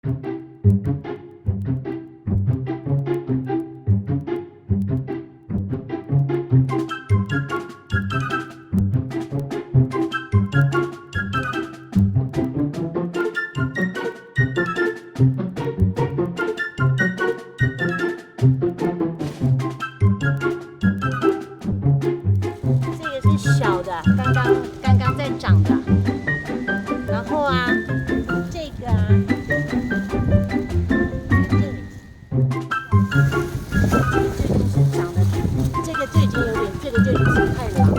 这个是小的，刚刚在长的。然后啊，这个啊，这里是长的，这个就已经有点，这个就已经是太老了。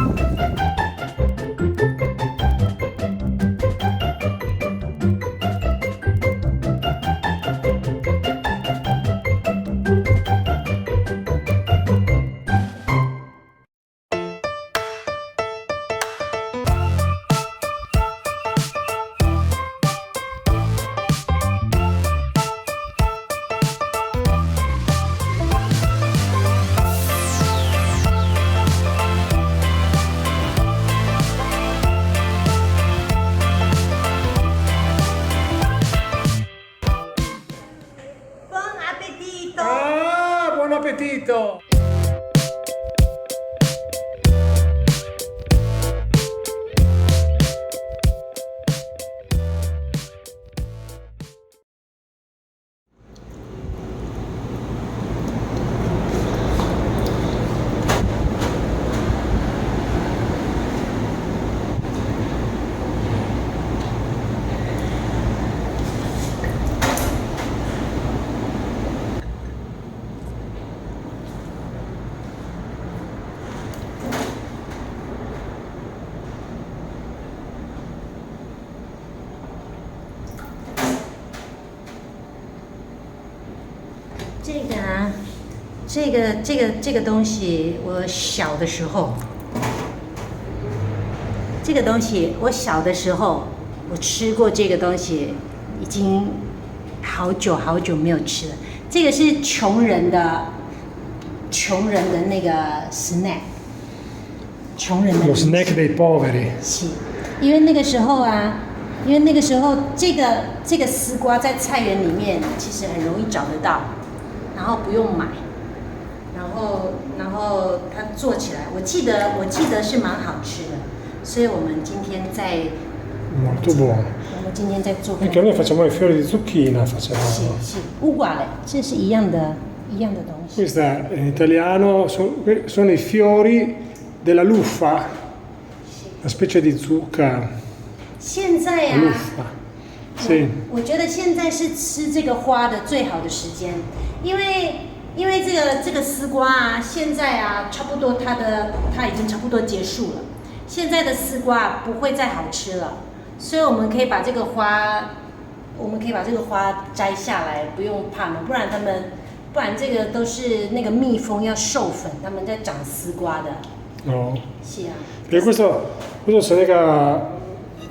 Buon appetito! Ah, buon appetito! 这个啊，这个东西，我小的时候，这个东西我小的时候我吃过这个东西，已经好久好久没有吃了。这个是穷人的那个 snack， 穷人的 Lo snack dei poveri. 是，因为那个时候啊，这个丝瓜在菜园里面其实很容易找得到，然后不用买，然后它做起来，我记得是蛮好吃的，所以我们今天在 Molto buono. 我们今天在做。 Anche noi facciamo i fiori di zucchina, facciamo. 是乌瓜嘞，这是一样的东西。 Questa in italiano sono i fiori della luffa, una specie di zucca 现在啊， luffa. Sì. 我觉得现在是吃这个花的最好的时间，因为这个丝瓜啊，现在啊差不多它已经差不多结束了，现在的丝瓜不会再好吃了，所以我们可以把这个花摘下来，不用怕嘛，不然这个都是那个蜜蜂要授粉，他们在长丝瓜的。 No. 是啊， E questo si lega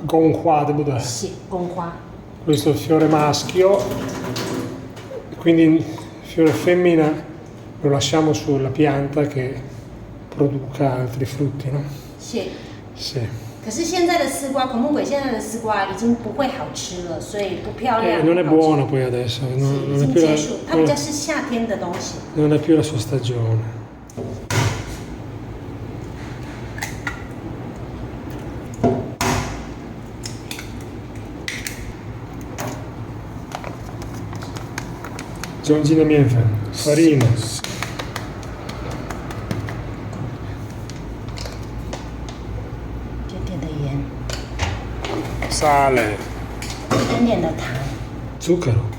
gonquadebud. 是公花。 Questo è il fiore maschio, quindi il fiore femmina lo lasciamo sulla pianta che produca altri frutti, no? 是。 Sì. 可是现在的丝瓜，孔孟鬼现在的丝瓜已经不会好吃了，所以不漂亮。 Non è buono poi adesso, 已 non è 经 più 结束，它比较是夏天的东西。 non è più la sua stagione. Giungina miele, farina, 一点点的盐， sale, 一点点的糖。 zucchero.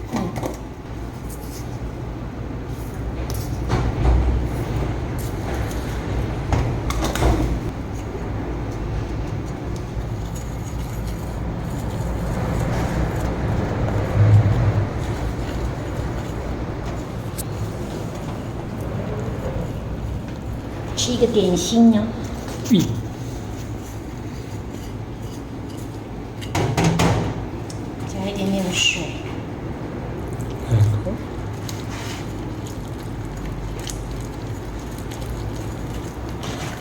吃一个点心呢， Qui. 加一点点水。 Ecco.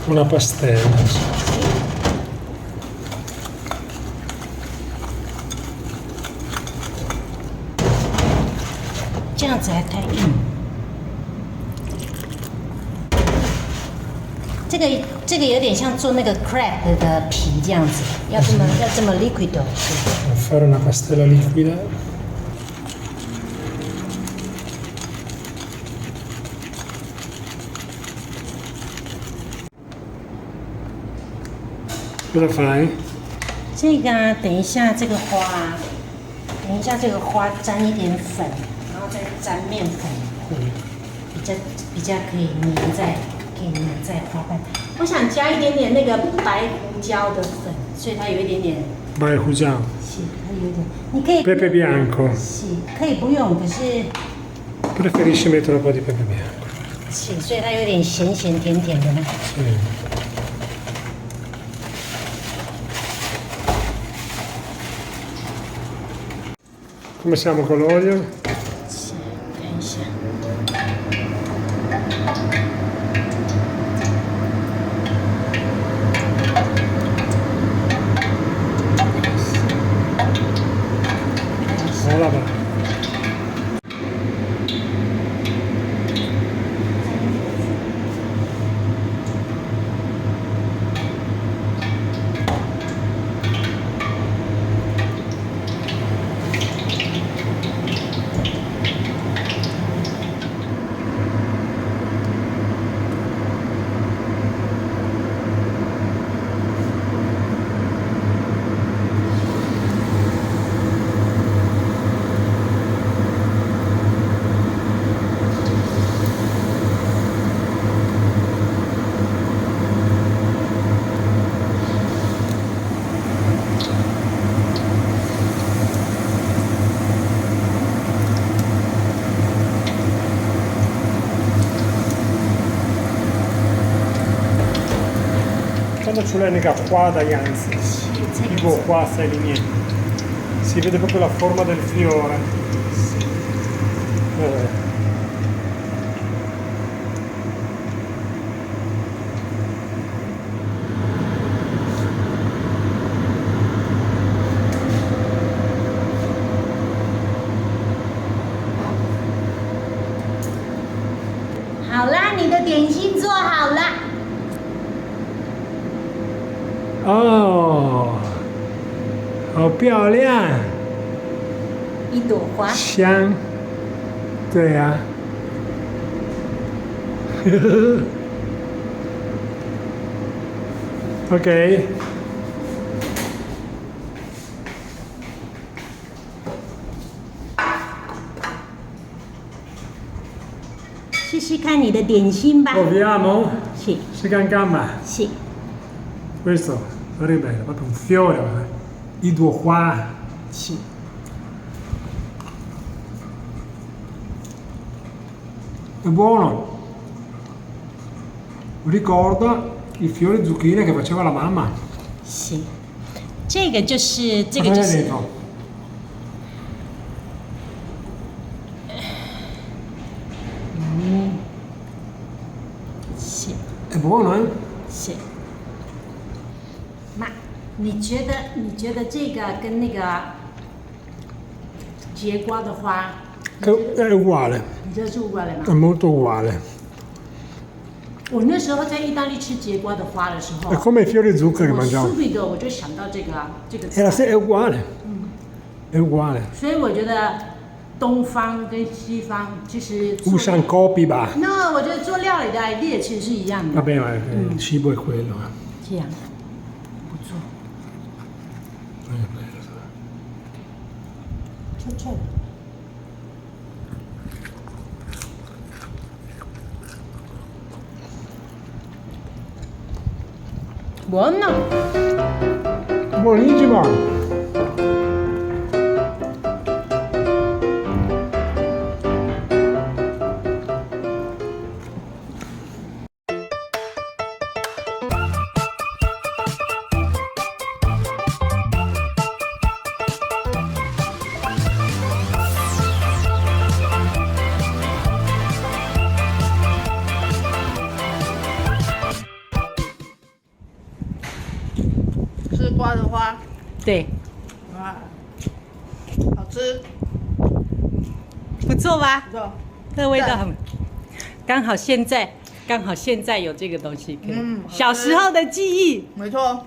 Una pastella. 这样子还太硬。这个有点像做那个 crab 的皮这样子，要这么 liquid 的。Fare una pastella liquida. Cosa fai? 这个啊，等一下这个花沾一点粉，然后再沾面粉糊，比较可以粘在花瓣。我想加一点点那个白胡椒的粉，所以它有一点点。白胡椒。是，它有点。你可以。Pepe bianco. 是，可以不用，可是。Preferisci mettere un po' di pepe bianco. 是，所以它有点咸咸甜甜的呢。Sì. Come siamo con l'olio? Sì, pensa. Voilà, va. Facciamoci l'unica qua da Janzi, tipo qua sai di niente, si vede proprio la forma del fiore. Eh. 好啦，你的点心做好了。哦，好漂亮！一朵花。香。对呀、OK。试试看你的点心吧。Proviamo? Sì. Si gamba? Sì. Questo è bello, proprio un fiore, i due qua. Sì. È buono. Ricorda i fiori zucchine che faceva la mamma. Sì. 这个就是。是。È buono, eh? 是。妈，你觉得这个跟那个节瓜的花 È uguale. 你觉得是uguale吗？ È molto uguale. 我那时候在意大利吃节瓜的花的时候 È come i fiori zucchero che 我 mangiamo. subito 我就想到这个È uguale. È uguale. 所以我觉得东方跟西方其实 Usano copy ba. No， 我觉得做料理的 idea 其实是一样的。 Vabbè, ma il cibo è quello. 这样，不错。臭臭的。Buono. Buonissimo.丝瓜的花，对，啊，好吃。不错吧？不错。这个味道很，刚好现在有这个东西可以，嗯小时候的记忆。没错。